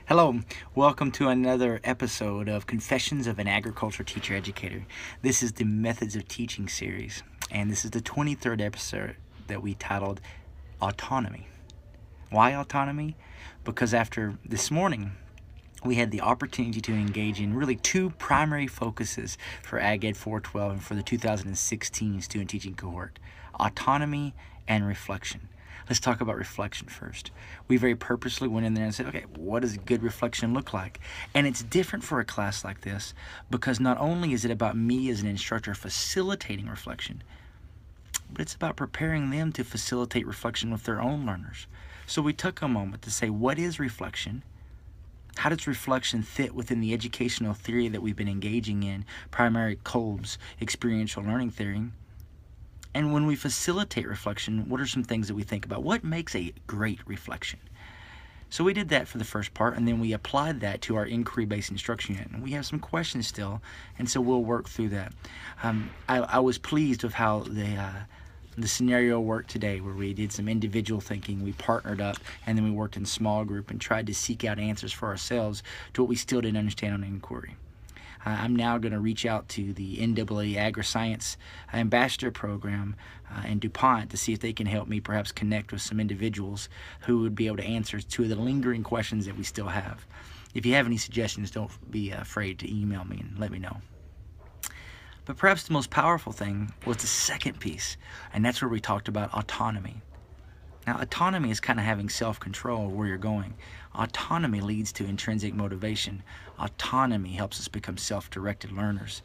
Hello, welcome to another episode of Confessions of an Agriculture Teacher Educator. This is the Methods of Teaching series, and this is the 23rd episode that we titled Autonomy. Why autonomy? Because after this morning, we had the opportunity to engage in really two primary focuses for Ag Ed 412 and for the 2016 student teaching cohort: autonomy and reflection. Let's talk about reflection first. We very purposely went in there and said, okay, what does a good reflection look like? And it's different for a class like this because not only is it about me as an instructor facilitating reflection, but it's about preparing them to facilitate reflection with their own learners. So we took a moment to say, what is reflection? How does reflection fit within the educational theory that we've been engaging in, primary Kolb's experiential learning theory? And when we facilitate reflection, what are some things that we think about? What makes a great reflection? So we did that for the first part, and then we applied that to our inquiry-based instruction unit. And we have some questions still, and so we'll work through that. I was pleased with how the scenario worked today, where we did some individual thinking, we partnered up, and then we worked in small group and tried to seek out answers for ourselves to what we still didn't understand on inquiry. I'm now going to reach out to the NAA Agri-Science Ambassador Program and DuPont to see if they can help me perhaps connect with some individuals who would be able to answer two of the lingering questions that we still have. If you have any suggestions, don't be afraid to email me and let me know. But perhaps the most powerful thing was the second piece, and that's where we talked about autonomy. Now, autonomy is kind of having self-control of where you're going. Autonomy leads to intrinsic motivation. Autonomy helps us become self-directed learners.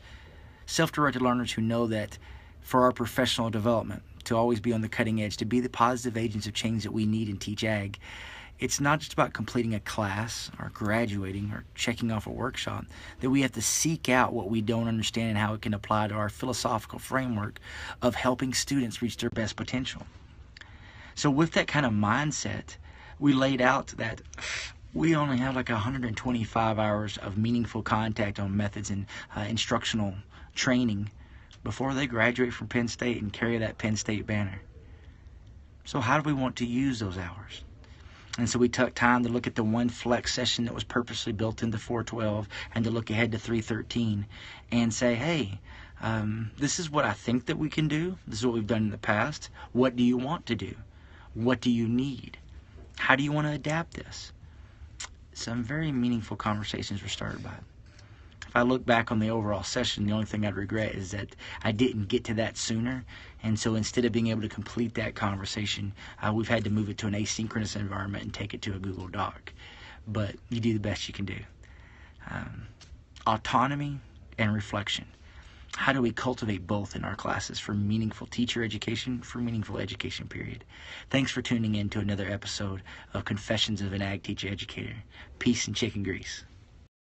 Self-directed learners who know that for our professional development, to always be on the cutting edge, to be the positive agents of change that we need in Teach Ag, it's not just about completing a class or graduating or checking off a workshop, that we have to seek out what we don't understand and how it can apply to our philosophical framework of helping students reach their best potential. So with that kind of mindset, we laid out that we only have like 125 hours of meaningful contact on methods and instructional training before they graduate from Penn State and carry that Penn State banner. So how do we want to use those hours? And so we took time to look at the one flex session that was purposely built into 412 and to look ahead to 313 and say, hey, this is what I think that we can do. This is what we've done in the past. What do you want to do? What do you need? How do you want to adapt this? Some very meaningful conversations were started by it. If I look back on the overall session, the only thing I'd regret is that I didn't get to that sooner. And so instead of being able to complete that conversation, we've had to move it to an asynchronous environment and take it to a Google Doc. But you do the best you can do. Autonomy and reflection. How do we cultivate both in our classes for meaningful teacher education, for meaningful education period? Thanks for tuning in to another episode of Confessions of an Ag Teacher Educator. Peace and chicken grease.